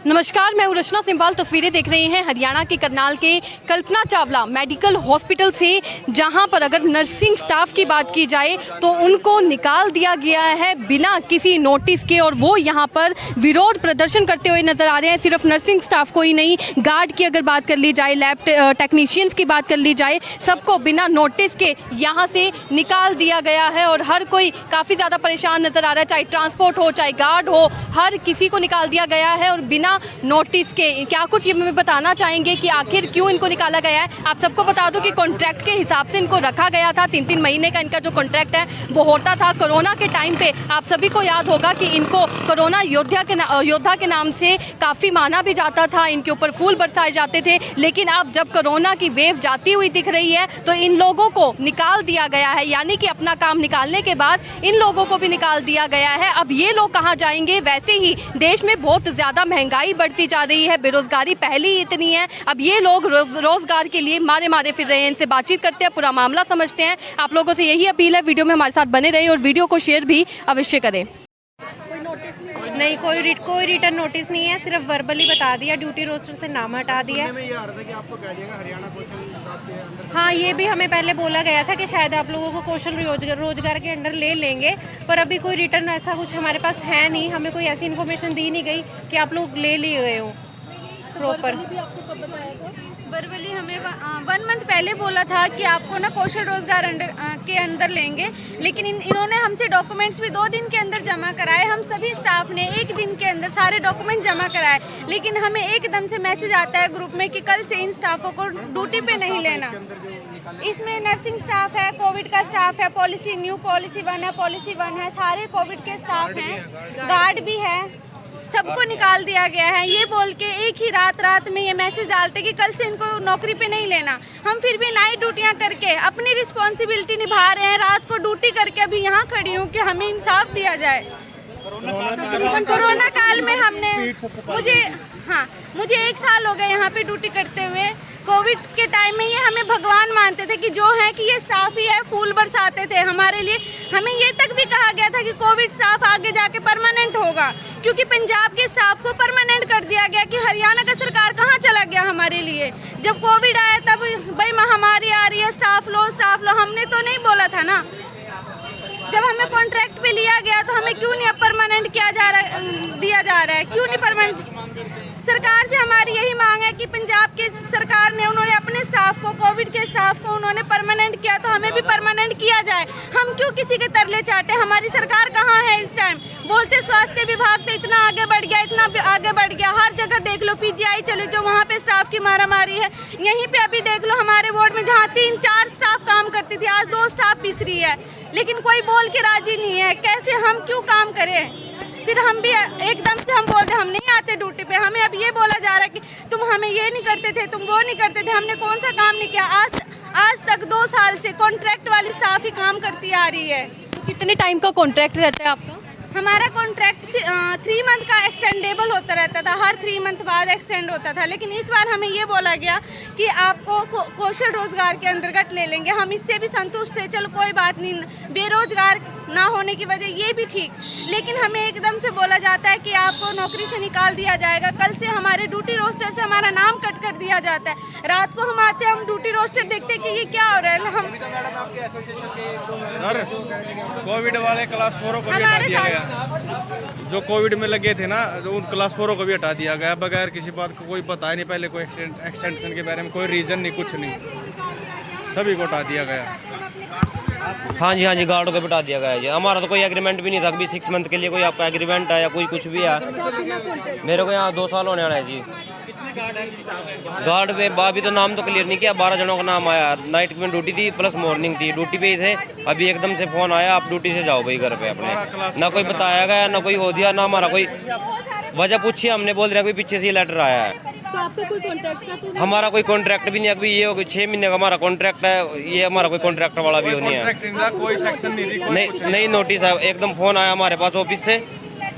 नमस्कार, मैं हूं रचना सिंवाल। तस्वीरें देख रहे हैं हरियाणा के करनाल के कल्पना चावला मेडिकल हॉस्पिटल से, जहां पर अगर नर्सिंग स्टाफ की बात की जाए तो उनको निकाल दिया गया है बिना किसी नोटिस के, और वो यहां पर विरोध प्रदर्शन करते हुए नजर आ रहे हैं। सिर्फ नर्सिंग स्टाफ को ही नहीं, गार्ड की अगर बात कर ली जाए, लैब टेक्नीशियंस की बात कर ली जाए, सबको बिना नोटिस के यहां से निकाल दिया गया है। और हर कोई काफ़ी ज़्यादा परेशान नजर आ रहा है, चाहे ट्रांसपोर्ट हो, चाहे गार्ड हो, हर किसी को निकाल दिया गया है और बिना नोटिस के। क्या कुछ ये हमें बताना चाहेंगे कि आखिर क्यों इनको निकाला गया है? आप सबको बता दूं कि कॉन्ट्रैक्ट के हिसाब से इनको रखा गया था। 3-3 महीने का इनका जो कॉन्ट्रैक्ट है वो होता था। कोरोना के टाइम पे आप सभी को याद होगा कि इनको कोरोना योद्धा के नाम से काफ़ी माना भी जाता था, इनके ऊपर फूल बरसाए जाते थे। लेकिन अब जब कोरोना की वेव जाती हुई दिख रही है तो इन लोगों को निकाल दिया गया है, यानी कि अपना काम निकालने के बाद इन लोगों को भी निकाल दिया गया है। अब ये लोग कहाँ जाएंगे? वैसे ही देश में बहुत ज़्यादा महंगाई बढ़ती जा रही है, बेरोजगारी पहले ही इतनी है। अब ये लोग रोजगार के लिए मारे फिर रहे हैं। इनसे बातचीत करते हैं, पूरा मामला समझते हैं। आप लोगों से यही अपील है, वीडियो में हमारे साथ बने रहे और वीडियो को शेयर भी अवश्य करें। नहीं, कोई रिटर्न नोटिस नहीं है, सिर्फ वर्बली बता दिया, ड्यूटी रोस्टर से नाम हटा दिया। हाँ, ये भी हमें पहले बोला गया था कि शायद आप लोगों को कौशल रोजगार के अंडर ले लेंगे, पर अभी कोई रिटर्न ऐसा कुछ हमारे पास है नहीं। हमें कोई ऐसी इन्फॉर्मेशन दी नहीं गई कि आप लोग ले लिए गए हो प्रॉपर। वर्बली हमें 1 मंथ पहले बोला था कि आपको ना कौशल रोजगार के अंदर लेंगे, लेकिन इन्होंने हमसे डॉक्यूमेंट्स भी 2 दिन के अंदर जमा कराए। हम सभी स्टाफ ने 1 दिन के अंदर सारे डॉक्यूमेंट जमा कराए, लेकिन हमें एकदम से मैसेज आता है ग्रुप में कि कल से इन स्टाफों को ड्यूटी पे नहीं लेना। इसमें नर्सिंग स्टाफ है, कोविड का स्टाफ है, न्यू पॉलिसी 1 है, सारे कोविड के स्टाफ हैं, गार्ड भी है, सबको निकाल दिया गया है। ये बोल के एक ही रात में ये मैसेज डालते कि कल से इनको नौकरी पे नहीं लेना। हम फिर भी नाइट ड्यूटियां करके अपनी रिस्पॉन्सिबिलिटी निभा रहे हैं। रात को ड्यूटी करके अभी यहाँ खड़ी हूँ कि हमें इंसाफ दिया जाए। कोरोना काल में मुझे 1 साल हो गए यहाँ पे ड्यूटी करते हुए। कोविड के टाइम में ये हमें भगवान मानते थे कि जो है कि ये स्टाफ ही है, फूल बरसाते थे हमारे लिए। हमें ये तक भी कहा गया था कि कोविड स्टाफ आगे जाके परमानेंट होगा, क्योंकि पंजाब के स्टाफ को परमानेंट कर दिया गया कि हरियाणा का सरकार कहाँ चला गया हमारे लिए। जब कोविड आया तब भाई महामारी आ रही है, स्टाफ लो, हमने तो नहीं बोला था ना। जब हमें कॉन्ट्रैक्ट पे लिया गया तो हमें क्यों नहीं अब परमानेंट दिया जा रहा है? क्यों नहीं परमानेंट? सरकार से हमारी यही मांग है कि पंजाब के सरकार ने उन्होंने अपने स्टाफ को, कोविड के स्टाफ को उन्होंने परमानेंट किया, तो हमें भी परमानेंट किया जाए। हम क्यों किसी के तरले चाटे? हमारी सरकार कहाँ है इस टाइम? बोलते स्वास्थ्य विभाग तो इतना आगे बढ़ गया, इतना आगे बढ़ गया। हर जगह देख लो, पीजीआई चले जाओ, वहाँ पे स्टाफ की मारामारी है। यहीं पे अभी देख लो हमारे वार्ड में जहाँ 3-4 स्टाफ काम करती थी, आज 2 स्टाफ पिस रही है, लेकिन कोई बोल के राजी नहीं है। कैसे, हम क्यों काम करें? फिर हम भी एकदम से हम बोलते हम नहीं आते ड्यूटी पे। हमें अब ये बोला जा रहा है कि तुम हमें ये नहीं करते थे, तुम वो नहीं करते थे। हमने कौन सा काम नहीं किया? आज तक 2 साल से कॉन्ट्रैक्ट वाली स्टाफ ही काम करती आ रही है। तो कितने टाइम का कॉन्ट्रैक्ट रहता है आपका? हमारा कॉन्ट्रैक्ट 3 मंथ का एक्सटेंडेबल होता रहता था, हर 3 मंथ बाद एक्सटेंड होता था। लेकिन इस बार हमें ये बोला गया कि आपको कौशल रोजगार के अंतर्गत ले लेंगे। हम इससे भी संतुष्ट है, चलो कोई बात नहीं, बेरोजगार ना होने की वजह ये भी ठीक। लेकिन हमें एकदम से बोला जाता है कि आपको नौकरी से निकाल दिया जाएगा। कल से हमारे ड्यूटी रोस्टर से हमारा नाम कट कर दिया जाता है। रात को हम आते हैं, हम ड्यूटी रोस्टर देखते हैं कि ये क्या हो रहा है। हम कोविड वाले क्लास 4 को भी हटा दिया गया। जो कोविड में लगे थे ना, जो उन क्लास 4 को भी हटा दिया गया बगैर किसी बात को। कोई पता ही नहीं, पहले कोई एक्सटेंशन के बारे में कोई रीजन नहीं, कुछ नहीं, सभी को हटा दिया गया। हाँ जी, गार्ड को बिठा दिया गया है जी। हमारा तो कोई एग्रीमेंट भी नहीं था, अभी 6 मंथ के लिए कोई आपका एग्रीमेंट है या कोई कुछ भी है। मेरे को यहाँ 2 साल होने वाला है जी। गार्ड पे अभी तो नाम तो क्लियर नहीं किया, 12 जनों का नाम आया। नाइट में ड्यूटी थी प्लस मॉर्निंग थी, ड्यूटी पे ही थे। अभी एकदम से फोन आया, आप ड्यूटी से जाओ भाई घर पे अपने। ना कोई बताया गया, ना कोई हो दिया, ना हमारा कोई वजह पूछी। हमने बोल रहे कोई पीछे से लेटर आया है। तो आपका कोई कॉन्ट्रैक्ट का तो हमारा कोई कॉन्ट्रैक्ट भी नहीं है। अभी ये 6 महीने का हमारा कॉन्ट्रैक्ट है, ये हमारा कोई कॉन्ट्रैक्ट वाला भी नहीं है। कोई सेक्शन नहीं नोटिस है, एकदम फोन आया हमारे पास ऑफिस से,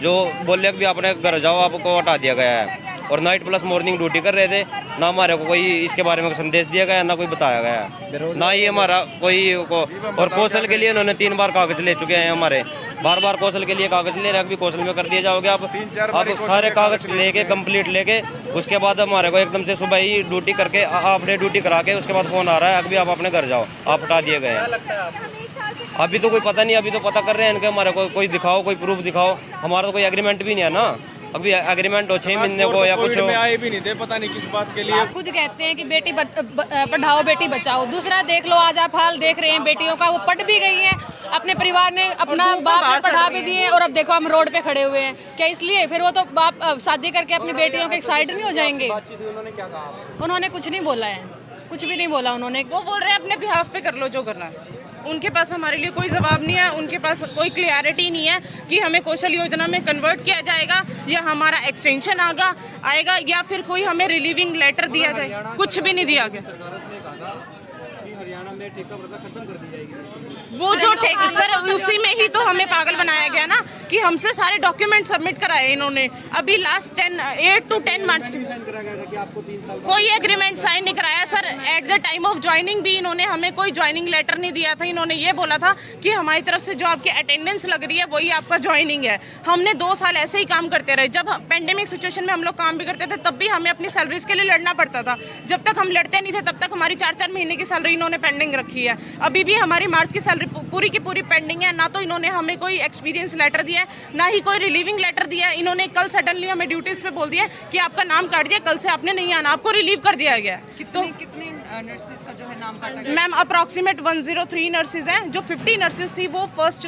जो बोले कि अपने घर जाओ, आपको हटा दिया गया है। और नाइट प्लस मॉर्निंग ड्यूटी कर रहे थे। ना हमारे को कोई इसके बारे में संदेश दिया गया, ना कोई बताया गया, ना ही हमारा कोई और कौशल के लिए उन्होंने 3 बार कागज ले चुके हैं हमारे। बार बार कौशल के लिए कागज ले रहे हैं, अभी कौशल में कर दिए जाओगे आप। 3-4 बार अब सारे कागज लेके कंप्लीट लेके उसके बाद हमारे को एकदम से सुबह ही ड्यूटी करके हाफ डे ड्यूटी करा के उसके बाद फोन आ रहा है अभी आप अपने घर जाओ, आप हटा दिए गए हैं। अभी तो कोई पता नहीं, अभी तो पता कर रहे हैं इनके, हमारे को कोई दिखाओ, कोई प्रूफ दिखाओ। हमारा तो कोई एग्रीमेंट भी नहीं है ना, अभी एग्रीमेंट हो 6 महीने को या कुछ हो। आए भी नहीं थे, पता नहीं किस बात के लिए। खुद कहते हैं कि बेटी पढ़ाओ बेटी बचाओ, दूसरा देख लो आज आप हाल देख रहे हैं बेटियों का, वो पढ़ भी गई हैं, अपने परिवार ने अपना बाप ने पढ़ा भी दिए और अब देखो हम रोड पे खड़े हुए हैं। क्या इसलिए फिर वो तो बाप शादी करके अपनी बेटियों के साइड नहीं हो जाएंगे? उन्होंने कुछ नहीं बोला है, कुछ भी नहीं बोला उन्होंने। वो बोल रहे हैं अपने बिहाफ पे कर लो जो करना है। उनके पास हमारे लिए कोई जवाब नहीं है, उनके पास कोई क्लियरिटी नहीं है कि हमें कौशल योजना में कन्वर्ट किया जाएगा या हमारा एक्सटेंशन आएगा या फिर कोई हमें रिलीविंग लेटर दिया जाए, कुछ भी नहीं दिया गया। वो जो सर उसी में ही तो हमें पागल बनाया गया ना कि हमसे सारे डॉक्यूमेंट सबमिट कराए इन्होंने। अभी लास्ट 8 to 10 मार्च कोई एग्रीमेंट साइन नहीं कराया sir. At the time of joining भी इन्होंने हमें कोई ज्वाइनिंग लेटर नहीं दिया था। इन्होंने ये बोला था कि हमारी तरफ से जो आपकी अटेंडेंस लग रही है वही आपका ज्वाइनिंग है। हमने 2 साल ऐसे ही काम करते रहे। जब पेंडेमिक सिचुएशन में हम लोग काम भी करते थे तब भी हमें अपनी सैलरीज के लिए लड़ना पड़ता था। जब तक हम लड़ते नहीं थे तब तक हमारी 4-4 महीने की सैलरी इन्होंने पेंडिंग रखी है। अभी भी हमारी मार्च की सैलरी पूरी की पूरी पेंडिंग है। ना तो इन्होंने हमें कोई एक्सपीरियंस लेटर दिया है, ना ही कोई रिलीविंग लेटर दिया है। इन्होंने कल सडनली हमें ड्यूटीज पे बोल दिया कि आपका नाम काट दिया, कल से आपने नहीं आना, आपको रिलीव कर दिया गया। तो कितने नर्सेज का जो है नाम काटा मैम अप्रॉक्सीमेट 103 नर्सेज हैं। जो 50 नर्सेज थी वो फर्स्ट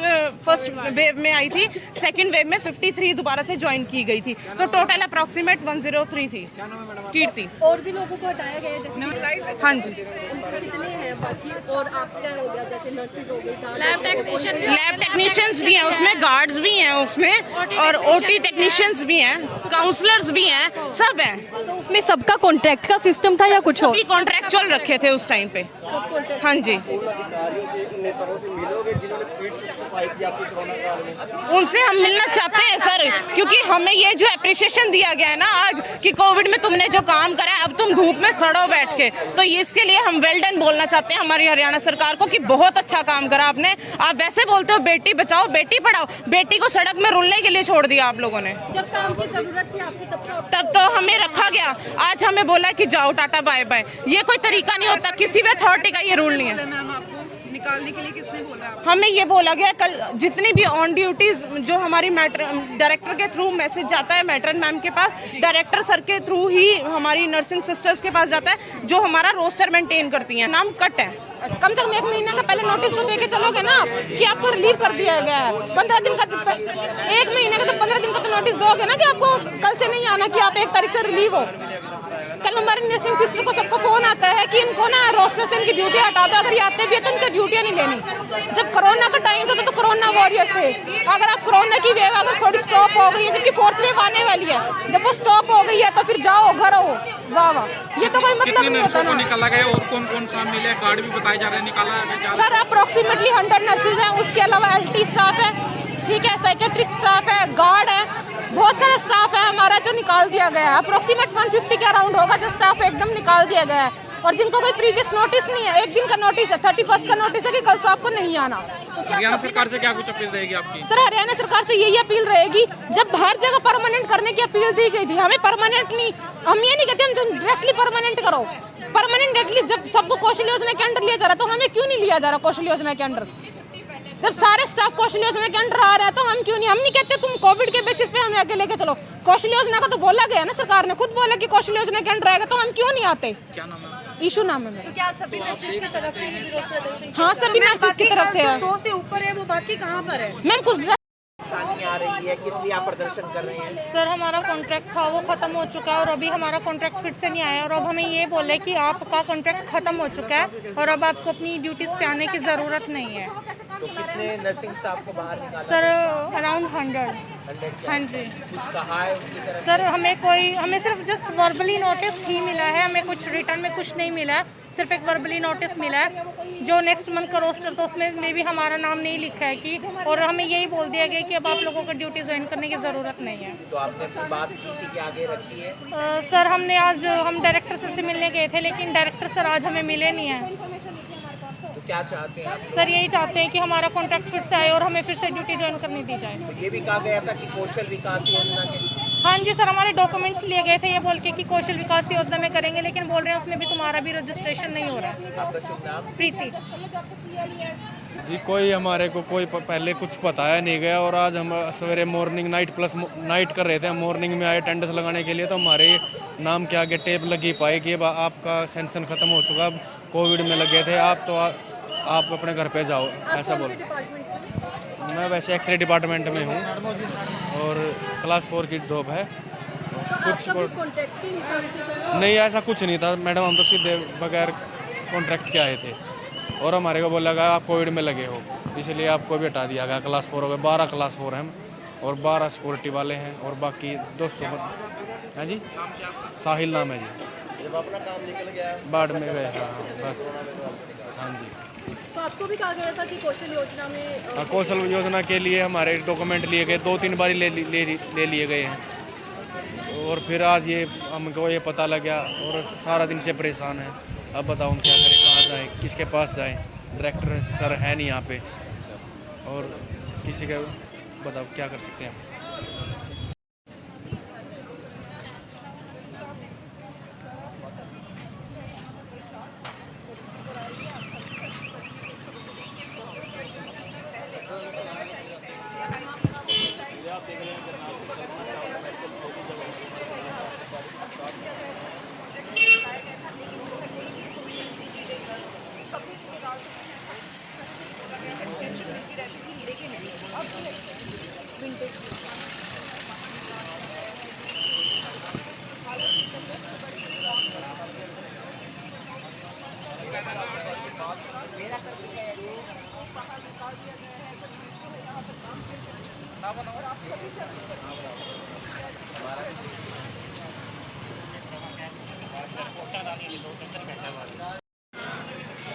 वेव में आई थी, सेकंड वेव में 53 दोबारा से ज्वाइन की गई थी। तो टोटल अप्रॉक्सीमेट 103 थी। कीर्ति। और भी लोगों को हटाया गया है? हाँ जी। कितने हैं बाकी? और आप क्या हो गया, जैसे नर्सिंग हो गई, लैब टेक्नीशियंस भी हैं उसमें, गार्ड्स भी हैं उसमें और ओटी टेक्नीशियंस भी हैं, काउंसलर्स भी हैं, सब हैं। तो उसमें सबका कॉन्ट्रैक्ट का सिस्टम था या कुछ और? भी कॉन्ट्रैक्चुअल रखे थे उस टाइम पे। हाँ जी। उनसे हम मिलना चाहते हैं सर, क्योंकि हमें ये जो अप्रिसिएशन दिया गया है ना आज कि कोविड में तुमने जो काम करा है अब तुम धूप में सड़ो बैठ के, तो इसके लिए हम वेल डन बोलना चाहते हैं हमारी हरियाणा सरकार को कि बहुत अच्छा काम करा आपने। आप वैसे बोलते हो बेटी बचाओ बेटी पढ़ाओ, बेटी को सड़क में रुलने के लिए छोड़ दिया आप लोगों ने। जब काम की जरूरत थी आपसे तब तो हमें रखा गया, आज हमें बोला कि जाओ टाटा बाय बाय। ये कोई तरीका नहीं होता, किसी भी अथॉरिटी का ये रूल नहीं है। मैम आपको निकालने के लिए किसने बोला? हमें ये बोला गया कल जितनी भी ऑन ड्यूटीज जो हमारी डायरेक्टर के थ्रू मैसेज जाता है मैट्रन मैम के पास, डायरेक्टर सर के थ्रू ही हमारी नर्सिंग सिस्टर्स के पास जाता है जो हमारा रोस्टर मेंटेन करती हैं। नाम कट है। कम से कम 1 महीने का पहले नोटिस तो देके चलोगे ना आप कि आपको रिलीव कर दिया गया है। 15 दिन का 1 महीने का तो 15 दिन का तो नोटिस दोगे ना कि आपको कल से नहीं आना, कि आप 1 तारीख से रिलीव हो। कल हमारे नर्सिंग सिस्टर को सबको फोन आता है कि इनको ना रोस्टर से इनकी ड्यूटी हटा दो, अगर ये आते भी है तो इनसे ड्यूटियाँ नहीं लेनी। जब कोरोना का टाइम था तो कोरोना वॉरियर्स थे। अगर आप कोरोना की वेव अगर थोड़ी स्टॉप हो गई है, जबकि 4th वेव आने वाली है, जब वो स्टॉप हो गई है तो फिर जाओ घर हो, वाह वाह। ये तो कोई मतलब नहीं होता ना। निकाला गया और कौन शामिल मिले, कार्ड भी बताए जा रहे हैं निकाला सर अप्रोक्सीमेटली 100 नर्सेज हैं, उसके अलावा LT स्टाफ है, ठीक है, साइकेट्रिक स्टाफ है, गार्ड है, बहुत सारा स्टाफ है हमारा जो निकाल दिया गया है। अप्रोक्सीमेट 150 के अराउंड होगा जो स्टाफ एकदम निकाल दिया गया है और जिनको कोई प्रीवियस नोटिस नहीं है। 1 दिन का नोटिस है, 31 का नोटिस है कि कल से आपको नहीं आना। हरियाणा सरकार से क्या कुछ अपील रहेगी आपकी? सर हरियाणा सरकार से यही अपील रहेगी, जब हर जगह परमानेंट करने की अपील दी गई थी, हमें परमानेंट नहीं, हम ये नहीं कहते हम तुम डायरेक्टली परमानेंट करो। परमानेंट एटलीस्ट जब सबको कौशल योजना के अंडर लिया जा रहा तो हमें क्यों नहीं लिया जा रहा कौशल योजना के अंडर? जब सारे स्टाफ कौशल योजना के अंडर आ रहे हैं तो हम क्यों नहीं? हम नहीं कहते तुम कोविड के बेसिस पे हमें आगे लेके चलो। कौशल योजना का तो बोला गया ना, सरकार ने खुद बोला कि कौशल योजना के अंडर आएगा, तो हम क्यों नहीं आते? क्या नाम है? इशू नाम है मेरा। तो क्या सभी नर्सेज की तरफ से ये विरोध प्रदर्शन? हाँ सभी नर्सेज की तरफ से है। 100 से ऊपर है, वो बाकी कहाँ पर है? मैम कुछ आ रही है, किस लिए आप प्रदर्शन कर रहे हैं? सर हमारा कॉन्ट्रैक्ट था वो ख़त्म हो चुका है और अभी हमारा कॉन्ट्रैक्ट फिर से नहीं आया और अब हमें ये बोले कि आपका कॉन्ट्रैक्ट ख़त्म हो चुका है और अब आपको अपनी ड्यूटीज़ पे आने की ज़रूरत नहीं है। तो कितने नर्सिंग स्टाफ को बाहर निकाला? Sir around 100। हाँ जी। कुछ कहा है उनकी तरफ? सर हमें सिर्फ जस्ट वर्बली नोटिस ही मिला है, हमें कुछ रिटर्न में कुछ नहीं मिला है, सिर्फ एक वर्बली नोटिस मिला है। जो नेक्स्ट मंथ का रोस्टर तो उसमें भी हमारा नाम नहीं लिखा है कि, और हमें यही बोल दिया गया कि अब आप लोगों को ड्यूटी ज्वाइन करने की ज़रूरत नहीं है। तो आपने अपनी बात किसी के आगे रखी है? सर हम डायरेक्टर सर से मिलने गए थे लेकिन डायरेक्टर सर आज हमें मिले नहीं हैं। तो क्या चाहते हैं आप? सर यही चाहते हैं कि हमारा कॉन्ट्रैक्ट फिर से आए और हमें फिर से ड्यूटी ज्वाइन करने दी जाए। तो ये भी कहा गया था कि कौशल विकास योजना के हाँ जी सर, हमारे डॉक्यूमेंट्स लिए गए थे ये बोल के कि कौशल विकास योजना में करेंगे, लेकिन बोल रहे हैं उसमें भी तुम्हारा भी रजिस्ट्रेशन नहीं हो रहा है। आपका शुभ नाम? प्रीति। जी कोई हमारे को कोई पहले कुछ बताया नहीं गया, और आज हम सवेरे मॉर्निंग नाइट प्लस नाइट कर रहे थे, हम मॉर्निंग में आए अटेंडेंस लगाने के लिए, तो हमारे नाम के आगे टेप लगी पाई कि आपका सेंशन ख़त्म हो चुका, अब कोविड में लगे थे आप, तो आप अपने घर पे जाओ, ऐसा बोल। मैं वैसे एक्सरे डिपार्टमेंट में हूँ और क्लास 4 की जॉब है। कुछ नहीं, ऐसा कुछ नहीं था मैडम, हम तो सीधे बगैर कॉन्ट्रैक्ट के आए थे और हमारे को बोला गया आप कोविड में लगे हो, इसलिए आपको भी हटा दिया गया। क्लास 4 हो गए, 12 क्लास 4 हैं और 12 सिक्योरिटी वाले हैं और बाकी 200 हैं जी। साहिल नाम है जी। जब अपना काम निकल गया बाढ़ में गए, हाँ बस, हाँ जी। तो आपको भी कहा गया था कि कौशल योजना में कौशल योजना के लिए हमारे डॉक्यूमेंट लिए गए, 2-3 बार ले लिए गए हैं, और फिर आज ये हमको ये पता लग गया और सारा दिन से परेशान है। अब बताओ हम क्या करें, कहाँ जाएं, किसके पास जाएं? डायरेक्टर सर है नहीं यहाँ पे, और किसी का बताओ क्या कर सकते हैं हम।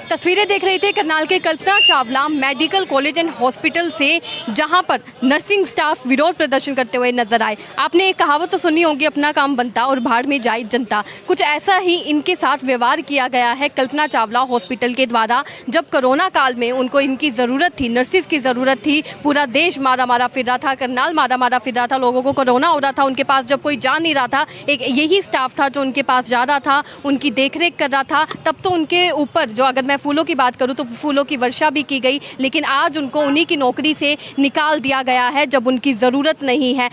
तस्वीरें देख रहे थे करनाल के Kalpana Chawla medical college and hospital से, जहां पर नर्सिंग स्टाफ विरोध प्रदर्शन करते हुए नजर आए। आपने एक कहावत तो सुनी होगी, अपना काम बनता और भाड़ में जाए जनता। कुछ ऐसा ही इनके साथ व्यवहार किया गया है कल्पना चावला हॉस्पिटल के द्वारा। जब कोरोना काल में उनको इनकी ज़रूरत थी, नर्सिस की ज़रूरत थी, पूरा देश मारा मारा फिर रहा था, करनाल मारा मारा फिर रहा था, लोगों को कोरोना हो रहा था, उनके पास जब कोई जा नहीं रहा था, एक यही स्टाफ था जो उनके पास जा रहा था, उनकी देखरेख कर रहा था। तब तो उनके ऊपर जो, अगर मैं फूलों की बात करूं तो फूलों की वर्षा भी की गई, लेकिन आज उनको उन्हीं की नौकरी से निकाल दिया गया है जब उनकी ज़रूरत नहीं है।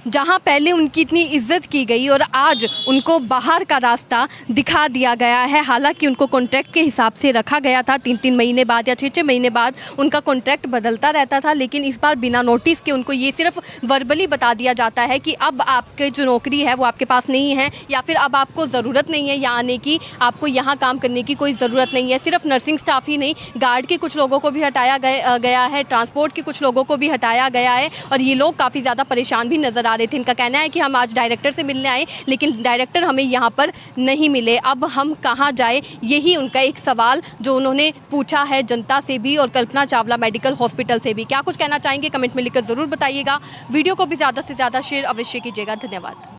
जहां पहले उनकी इतनी इज्जत की गई और आज उनको बाहर का रास्ता दिखा दिया गया है। हालांकि उनको कॉन्ट्रैक्ट के हिसाब से रखा गया था, 3-3 महीने बाद या 6-6 महीने बाद उनका कॉन्ट्रैक्ट बदलता रहता था, लेकिन इस बार बिना नोटिस के उनको ये सिर्फ वर्बली बता दिया जाता है कि अब आपके जो नौकरी है वो आपके पास नहीं है, या फिर अब आपको ज़रूरत नहीं है यहाँ आने की, आपको यहाँ काम करने की कोई ज़रूरत नहीं है। सिर्फ नर्सिंग स्टाफ ही नहीं, गार्ड के कुछ लोगों को भी हटाया गया है, ट्रांसपोर्ट के कुछ लोगों को भी हटाया गया है, और ये लोग काफ़ी ज़्यादा परेशान भी नज़र आ रहे थे। इनका कहना है कि हम आज डायरेक्टर से मिलने आए, लेकिन डायरेक्टर हमें यहाँ पर नहीं मिले, अब हम कहाँ जाए, यही उनका एक सवाल जो उन्होंने पूछा है जनता से भी और कल्पना चावला मेडिकल हॉस्पिटल से भी। क्या कुछ कहना चाहेंगे कमेंट में लिखकर ज़रूर बताइएगा। वीडियो को भी ज़्यादा से ज़्यादा शेयर अवश्य कीजिएगा। धन्यवाद।